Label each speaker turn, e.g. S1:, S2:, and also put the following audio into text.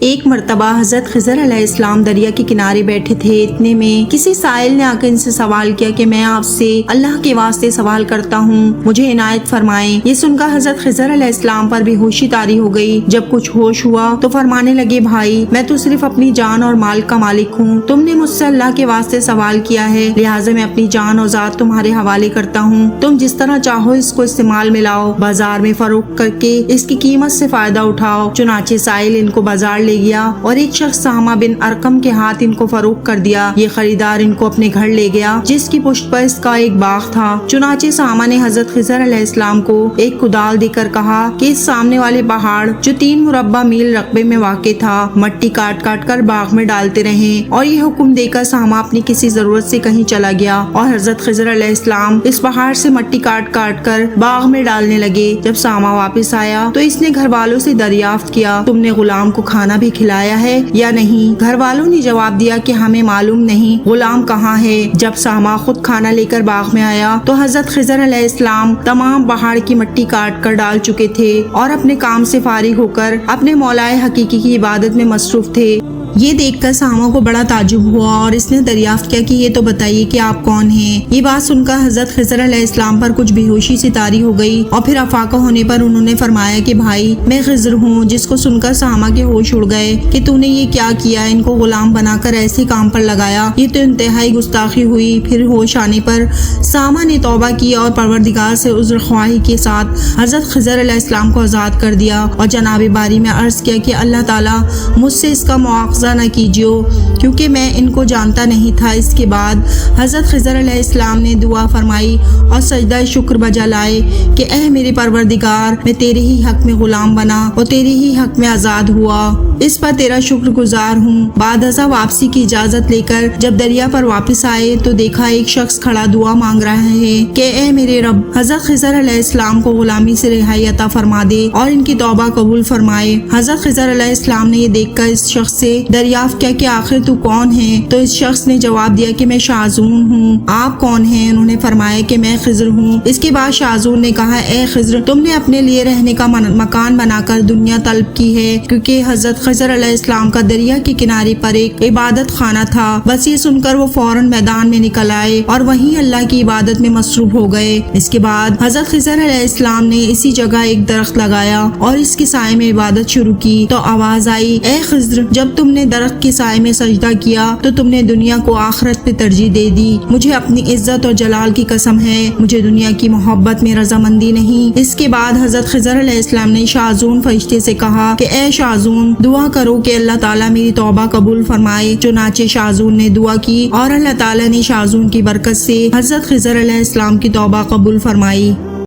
S1: ایک مرتبہ حضرت خضر علیہ السلام دریا کے کنارے بیٹھے تھے، اتنے میں کسی سائل نے آ کر ان سے سوال کیا کہ میں آپ سے اللہ کے واسطے سوال کرتا ہوں، مجھے عنایت فرمائیں۔ یہ سن کر حضرت خضر علیہ السلام پر بے ہوشی طاری ہو گئی۔ جب کچھ ہوش ہوا تو فرمانے لگے، بھائی میں تو صرف اپنی جان اور مال کا مالک ہوں، تم نے مجھ سے اللہ کے واسطے سوال کیا ہے، لہٰذا میں اپنی جان اور ذات تمہارے حوالے کرتا ہوں، تم جس طرح چاہو اس کو استعمال میں لاؤ، بازار میں فروخت کر کے اس کی قیمت سے فائدہ اٹھاؤ۔ چنانچہ سائل ان کو بازار لے گیا اور ایک شخص سہمہ بن ارقم کے ہاتھ ان کو فروخت کر دیا۔ یہ خریدار ان کو اپنے گھر لے گیا جس کی پشت پر اس کا ایک باغ تھا۔ چنانچہ سہمہ نے حضرت خضر علیہ السلام کو ایک کدال دے کر کہا کہ اس سامنے والے پہاڑ جو 3 مربع میل رقبے میں واقع تھا، مٹی کاٹ کاٹ کر باغ میں ڈالتے رہیں، اور یہ حکم دے کر سہمہ اپنی کسی ضرورت سے کہیں چلا گیا اور حضرت خضر علیہ السلام اس پہاڑ سے مٹی کاٹ کاٹ کر باغ میں ڈالنے لگے۔ جب سہمہ واپس آیا تو اس نے گھر والوں سے دریافت کیا، تم نے غلام کو کھانا بھی کھلایا ہے یا نہیں؟ گھر والوں نے جواب دیا کہ ہمیں معلوم نہیں غلام کہاں ہے۔ جب سہمہ خود کھانا لے کر باغ میں آیا تو حضرت خضر علیہ السلام تمام پہاڑ کی مٹی کاٹ کر ڈال چکے تھے اور اپنے کام سے فارغ ہو کر اپنے مولائے حقیقی کی عبادت میں مصروف تھے۔ یہ دیکھ کر سہمہ کو بڑا تعجب ہوا اور اس نے دریافت کیا کہ یہ تو بتائیے کہ آپ کون ہیں؟ یہ بات سن کر حضرت خضر علیہ السلام پر کچھ بے ہوشی سی طاری ہو گئی اور پھر افاقہ ہونے پر انہوں نے فرمایا کہ بھائی میں خضر ہوں، جس کو سن کر سہمہ کے ہوش اڑ گئے کہ تو نے یہ کیا کیا، ان کو غلام بنا کر ایسے کام پر لگایا، یہ تو انتہائی گستاخی ہوئی۔ پھر ہوش آنے پر سہمہ نے توبہ کی اور پروردگار سے عذر خواہی کے ساتھ حضرت خضر علیہ السلام کو آزاد کر دیا اور جناب باری میں عرض کیا کہ اللہ تعالیٰ مجھ سے اس کا مواخذہ نہ کیجیے کیونکہ میں ان کو جانتا نہیں تھا۔ اس کے بعد حضرت خضر علیہ السلام نے دعا فرمائی اور سجدہ شکر بجا لائے کہ اے میرے پروردگار، میں تیرے ہی حق میں غلام بنا اور تیرے ہی حق میں آزاد ہوا، اس پر تیرا شکر گزار ہوں۔ بعد ازاں واپسی کی اجازت لے کر جب دریا پر واپس آئے تو دیکھا ایک شخص کھڑا دعا مانگ رہا ہے کہ اے میرے رب، حضرت خضر علیہ السلام کو غلامی سے رہائی عطا فرما دے اور ان کی توبہ قبول فرمائے۔ حضرت خضر علیہ السلام نے یہ دیکھ کر اس شخص سے دریافت کیا کہ آخر تو کون ہے؟ تو اس شخص نے جواب دیا کہ میں شاذون ہوں۔ آپ کون ہیں؟ انہوں نے فرمایا کہ میں خضر ہوں۔ اس کے بعد شاذون نے کہا، اے خضر، تم نے اپنے لیے رہنے کا مکان بنا کر دنیا طلب کی ہے، کیونکہ حضرت خضر علیہ السلام کا دریا کے کنارے پر ایک عبادت خانہ تھا۔ بس یہ سن کر وہ فوراً میدان میں نکل آئے اور وہیں اللہ کی عبادت میں مصروف ہو گئے۔ اس کے بعد حضرت خضر علیہ السلام نے اسی جگہ ایک درخت لگایا اور اس کے سائے میں عبادت شروع کی تو آواز آئی، اے خضر، جب تم نے درخت کے سائے میں سجدہ کیا تو تم نے دنیا کو آخرت پہ ترجیح دے دی۔ مجھے اپنی عزت اور جلال کی قسم ہے، مجھے دنیا کی محبت میں رضامندی نہیں۔ اس کے بعد حضرت خضر علیہ السلام نے شاذون فرشتے سے کہا کہ اے شاذون، دعا کرو کہ اللہ تعالیٰ میری توبہ قبول فرمائے۔ چنانچہ شاذون نے دعا کی اور اللہ تعالیٰ نے شاذون کی برکت سے حضرت خضر علیہ السلام کی توبہ قبول فرمائی۔